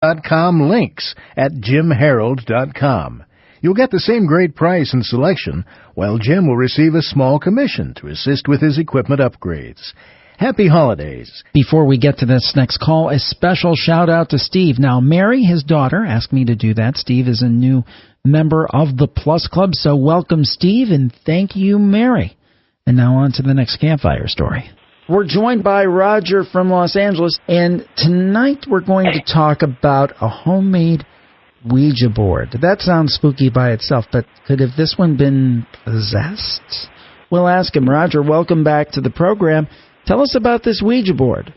.com links at jimharold.com. You'll get the same great price and selection, while Jim will receive a small commission to assist with his equipment upgrades. Happy holidays. Before we get to this next call, a special shout-out to Steve. Now, Mary, his daughter, asked me to do that. Steve is a new member of the Plus Club, so welcome, Steve, and thank you, Mary. And now on to the next campfire story. We're joined by Roger from Los Angeles, and tonight we're going to talk about a homemade Ouija board. That sounds spooky by itself, but could have this one been possessed? We'll ask him. Roger, welcome back to the program. Tell us about this Ouija board.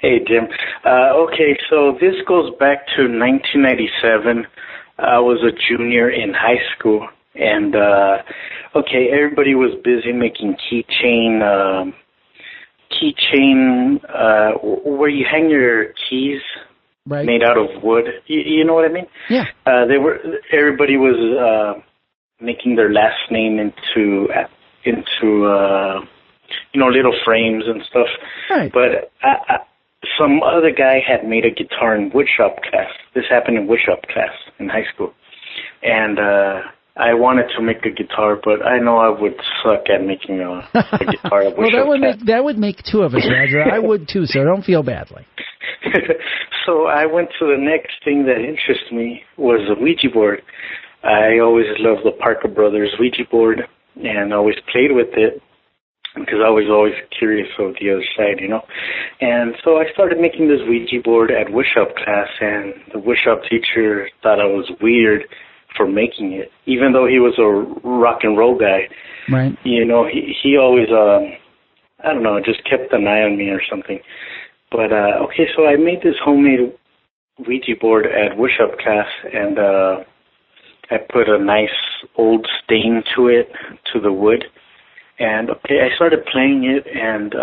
Hey, Jim. Okay, so this goes back to 1997. I was a junior in high school, and, everybody was busy making keychain, where you hang your keys. Right. Made out of wood. You know what I mean? Yeah. Everybody was making their last name into little frames and stuff. Right. But some other guy had made a guitar in woodshop class. This happened in woodshop class in high school. And I wanted to make a guitar, but I know I would suck at making a guitar at woodshop class. That would make two of us, Roger. I would too, so don't feel badly. So I went to the next thing that interested me was a Ouija board. I always loved the Parker Brothers Ouija board and always played with it because I was always curious of the other side, And so I started making this Ouija board at woodshop class, and the woodshop teacher thought I was weird for making it, even though he was a rock and roll guy. Right. He always, just kept an eye on me or something. But, so I made this homemade Ouija board at woodshop class, and I put a nice old stain to it, to the wood. And, I started playing it, and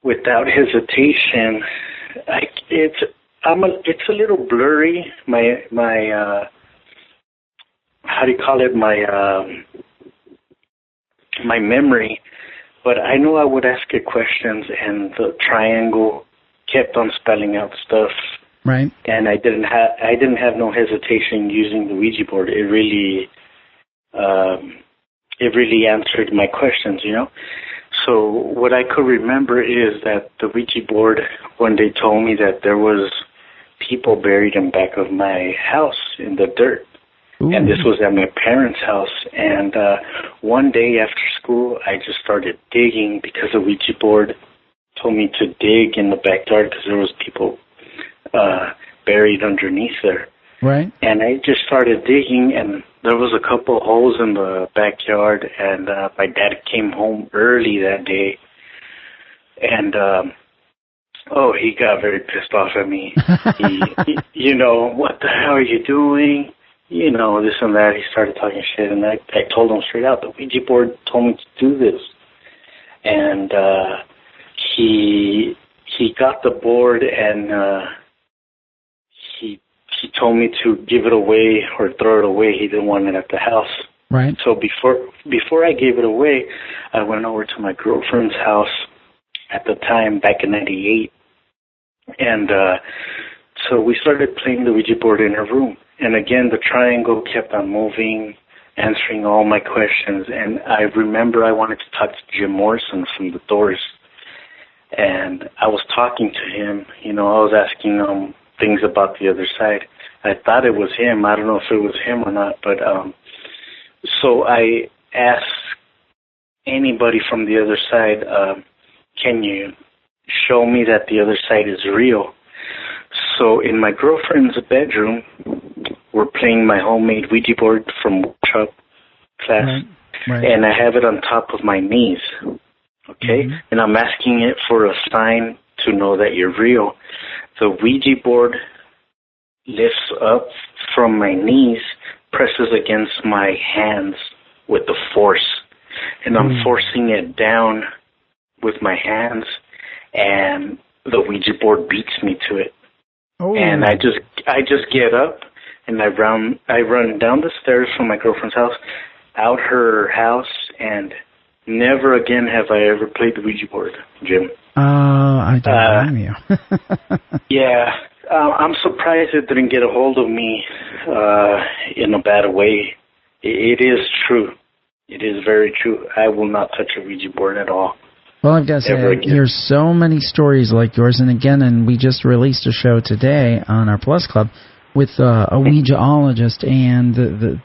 without hesitation, it's a little blurry, my memory. But I knew I would ask it questions, and the triangle kept on spelling out stuff. Right. And I didn't have no hesitation using the Ouija board. It really answered my questions, So what I could remember is that the Ouija board, when they told me that there was people buried in back of my house in the dirt. Ooh. And this was at my parents' house. And one day after school, I just started digging because the Ouija board told me to dig in the backyard because there was people buried underneath there. Right. And I just started digging, and there was a couple holes in the backyard, and my dad came home early that day. And, he got very pissed off at me. He what the hell are you doing? This and that. He started talking shit, and I told him straight out, the Ouija board told me to do this. And he got the board, and he told me to give it away or throw it away. He didn't want it at the house. Right. So before I gave it away, I went over to my girlfriend's house at the time, back in 98. And so we started playing the Ouija board in her room. And again, the triangle kept on moving, answering all my questions. And I remember I wanted to talk to Jim Morrison from the Doors. And I was talking to him. I was asking him things about the other side. I thought it was him. I don't know if it was him or not. But so I asked anybody from the other side, can you show me that the other side is real? So in my girlfriend's bedroom, we're playing my homemade Ouija board from workshop class, right. And I have it on top of my knees, okay? Mm-hmm. And I'm asking it for a sign to know that you're real. The Ouija board lifts up from my knees, presses against my hands with the force, and I'm forcing it down with my hands, and the Ouija board beats me to it. Oh. And I just get up, and I run down the stairs from my girlfriend's house, out her house, and never again have I ever played the Ouija board, Jim. I don't blame you. Yeah, I'm surprised it didn't get a hold of me in a bad way. It is true. It is very true. I will not touch a Ouija board at all. Well, I've got to say, I hear so many stories like yours. And again, we just released a show today on our Plus Club with a Ouijaologist, and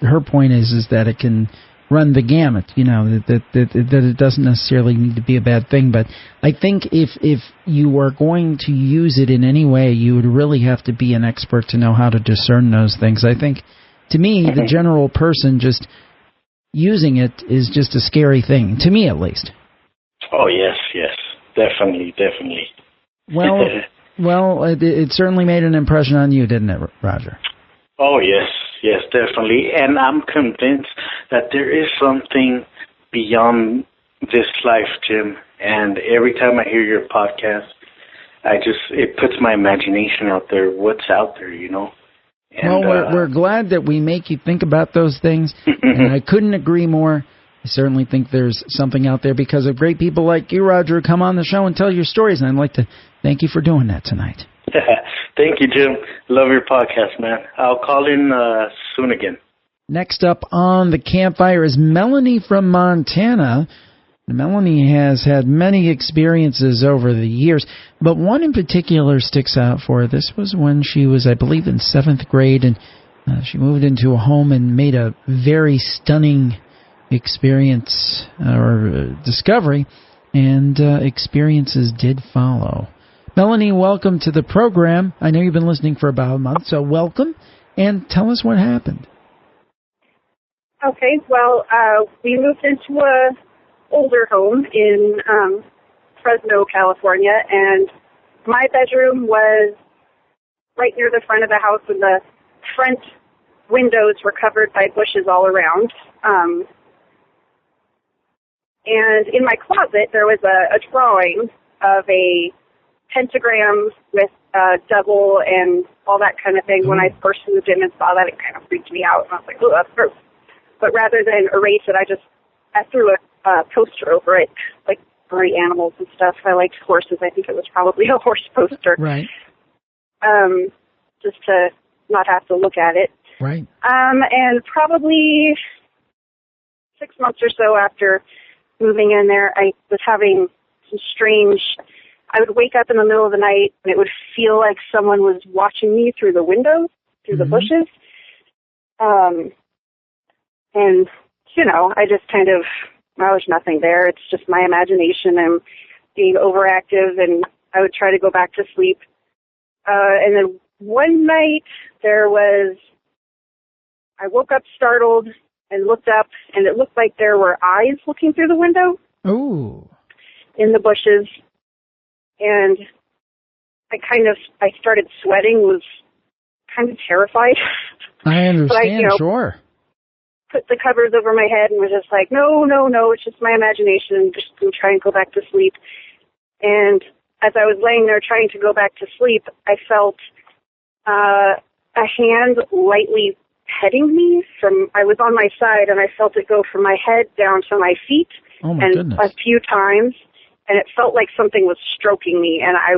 her point is that it can run the gamut, that it doesn't necessarily need to be a bad thing. But I think if you are going to use it in any way, you would really have to be an expert to know how to discern those things. I think, to me, the general person just using it is just a scary thing, to me at least. Oh, yes, definitely. Well, it certainly made an impression on you, didn't it, Roger? Oh, yes, definitely. And I'm convinced that there is something beyond this life, Jim. And every time I hear your podcast, it puts my imagination out there. What's out there, And, well, we're glad that we make you think about those things, and I couldn't agree more. I certainly think there's something out there because of great people like you, Roger, who come on the show and tell your stories, and I'd like to thank you for doing that tonight. Thank you, Jim. Love your podcast, man. I'll call in soon again. Next up on the campfire is Melanie from Montana. Melanie has had many experiences over the years, but one in particular sticks out for her. This was when she was, I believe, in 7th grade, and she moved into a home and made a very stunning experience or discovery, and experiences did follow. Melanie, welcome to the program. I know you've been listening for about a month, so welcome, and tell us what happened. Okay, well, we moved into a older home in Fresno, California, and my bedroom was right near the front of the house, and the front windows were covered by bushes all around. And in my closet, there was a drawing of a pentagram with a devil and all that kind of thing. When I first moved in and saw that, it kind of freaked me out. And I was like, oh, that's gross. But rather than erase it, I threw a poster over it, like furry animals and stuff. I liked horses. I think it was probably a horse poster. Right. Just to not have to look at it. Right. And probably 6 months or so after moving in there, I was having some I would wake up in the middle of the night and it would feel like someone was watching me through the windows, through the bushes. And, I just there's nothing there. It's just my imagination and being overactive, and I would try to go back to sleep. And then one night I woke up startled and looked up, and it looked like there were eyes looking through the window. Ooh. In the bushes. And I started sweating, was kind of terrified. I understand, sure. Put the covers over my head and was just like, no, it's just my imagination. Just going to try and go back to sleep. And as I was laying there trying to go back to sleep, I felt a hand lightly petting me. I was on my side, and I felt it go from my head down to my feet. Oh, my goodness. A few times. And it felt like something was stroking me, and I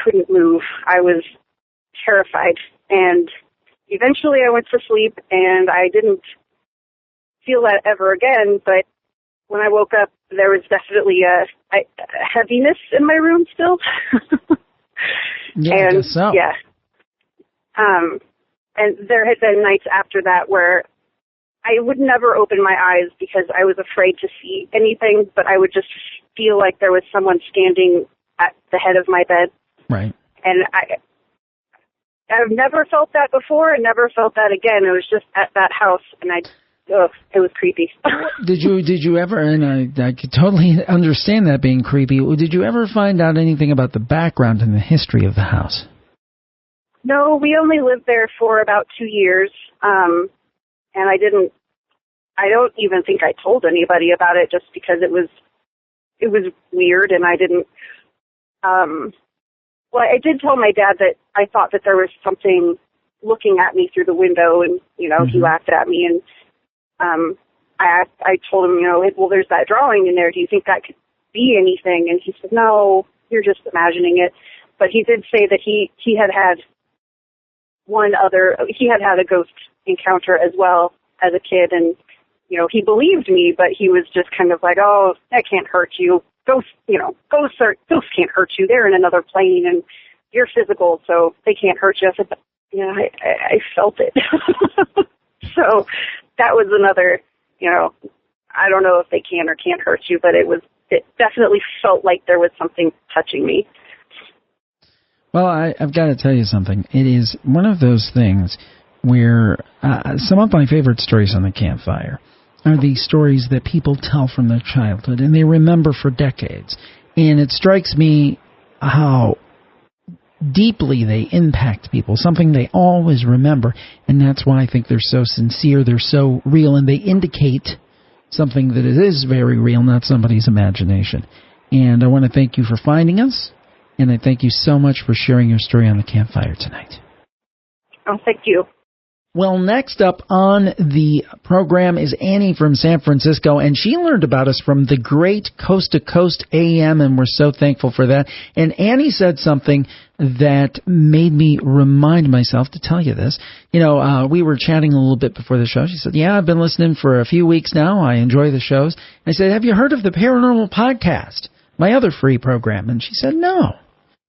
couldn't move. I was terrified. And eventually I went to sleep, and I didn't feel that ever again. But when I woke up, there was definitely a heaviness in my room still. Yeah, and, I guess so. Yeah. And there had been nights after that where I would never open my eyes because I was afraid to see anything, but I would just feel like there was someone standing at the head of my bed. Right. And I've never felt that before and never felt that again. It was just at that house, and it was creepy. Did you ever, and I could totally understand that being creepy, did you ever find out anything about the background and the history of the house? No, we only lived there for about 2 years. And I don't even think I told anybody about it just because it was weird, and I didn't, I did tell my dad that I thought that there was something looking at me through the window, and, he laughed at me, and, I told him, well, there's that drawing in there. Do you think that could be anything? And he said, no, you're just imagining it. But he did say that he had had a ghost encounter as well as a kid, and, you know, he believed me, but he was just kind of like, oh, that can't hurt you. Ghosts can't hurt you. They're in another plane, and you're physical, so they can't hurt you. I said, yeah, I felt it. So that was another, you know, I don't know if they can or can't hurt you, but it definitely felt like there was something touching me. Well, I've got to tell you something. It is one of those things where some of my favorite stories on the campfire are the stories that people tell from their childhood, and they remember for decades. And it strikes me how deeply they impact people, something they always remember, and that's why I think they're so sincere, they're so real, and they indicate something that is very real, not somebody's imagination. And I want to thank you for finding us, and I thank you so much for sharing your story on the campfire tonight. Oh, thank you. Well, next up on the program is Annie from San Francisco, and she learned about us from the great Coast to Coast AM, and we're so thankful for that. And Annie said something that made me remind myself to tell you this. You know, we were chatting a little bit before the show. She said, yeah, I've been listening for a few weeks now. I enjoy the shows. And I said, have you heard of the Paranormal Podcast, my other free program? And she said, no.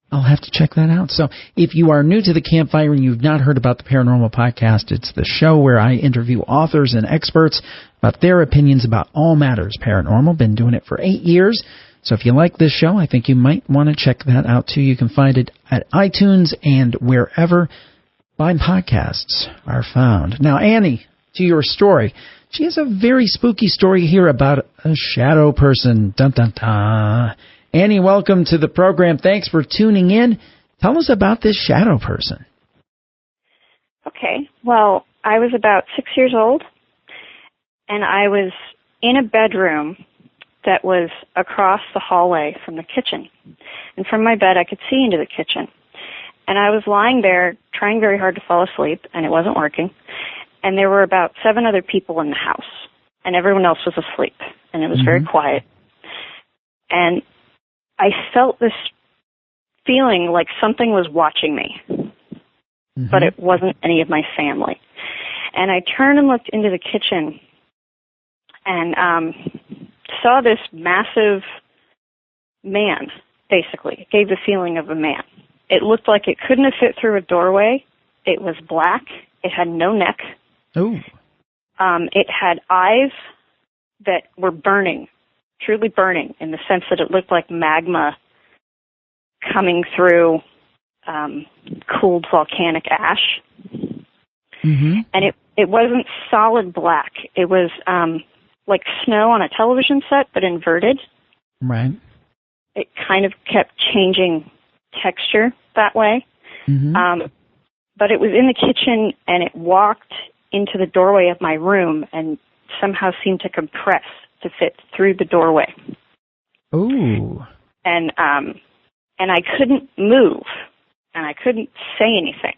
I'll have to check that out. So if you are new to the campfire and you've not heard about the Paranormal Podcast, it's the show where I interview authors and experts about their opinions about all matters paranormal. Been doing it for 8 years. So if you like this show, I think you might want to check that out too. You can find it at iTunes and wherever fine podcasts are found. Now, Annie, to your story. She has a very spooky story here about a shadow person. Dun, dun, dun. Annie, welcome to the program. Thanks for tuning in. Tell us about this shadow person. Okay. Well, I was about 6 years old, and I was in a bedroom that was across the hallway from the kitchen. And from my bed, I could see into the kitchen. And I was lying there trying very hard to fall asleep, and it wasn't working. And there were about 7 other people in the house, and everyone else was asleep. And it was very quiet. And I felt this feeling like something was watching me, but it wasn't any of my family. And I turned and looked into the kitchen and saw this massive man, basically. It gave the feeling of a man. It looked like it couldn't have fit through a doorway. It was black. It had no neck. Oh. It had eyes that were burning. Truly burning, in the sense that it looked like magma coming through cooled volcanic ash. And it wasn't solid black. It was like snow on a television set, but inverted. Right. It kind of kept changing texture that way. But it was in the kitchen, and it walked into the doorway of my room and somehow seemed to compress to fit through the doorway. Ooh. And I couldn't move, and I couldn't say anything,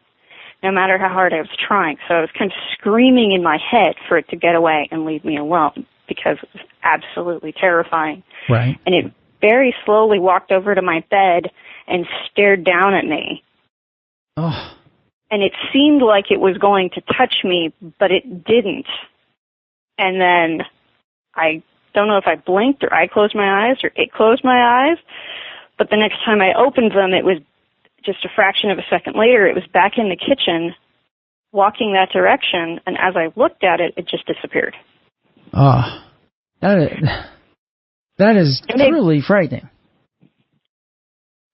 no matter how hard I was trying. So I was kind of screaming in my head for it to get away and leave me alone, because it was absolutely terrifying. Right. And it very slowly walked over to my bed and stared down at me. Oh. And it seemed like it was going to touch me, but it didn't. And then I don't know if I blinked or I closed my eyes or it closed my eyes, but the next time I opened them, it was just a fraction of a second later. It was back in the kitchen, walking that direction, and as I looked at it, it just disappeared. Oh, that is truly frightening.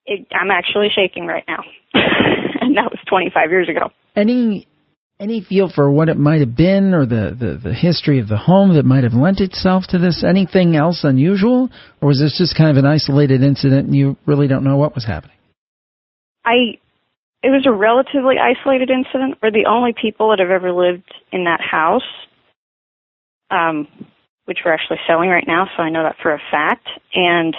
I'm actually shaking right now, and that was 25 years ago. Any feel for what it might have been, or the history of the home that might have lent itself to this? Anything else unusual? Or was this just kind of an isolated incident and you really don't know what was happening? It was a relatively isolated incident. We're the only people that have ever lived in that house, which we're actually selling right now, so I know that for a fact. And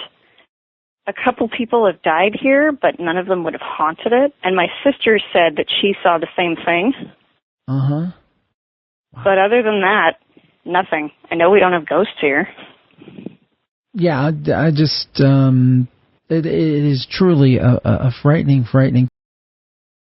a couple people have died here, but none of them would have haunted it. And my sister said that she saw the same thing. Wow. But other than that, nothing. I know we don't have ghosts here. Yeah, I just It is truly a frightening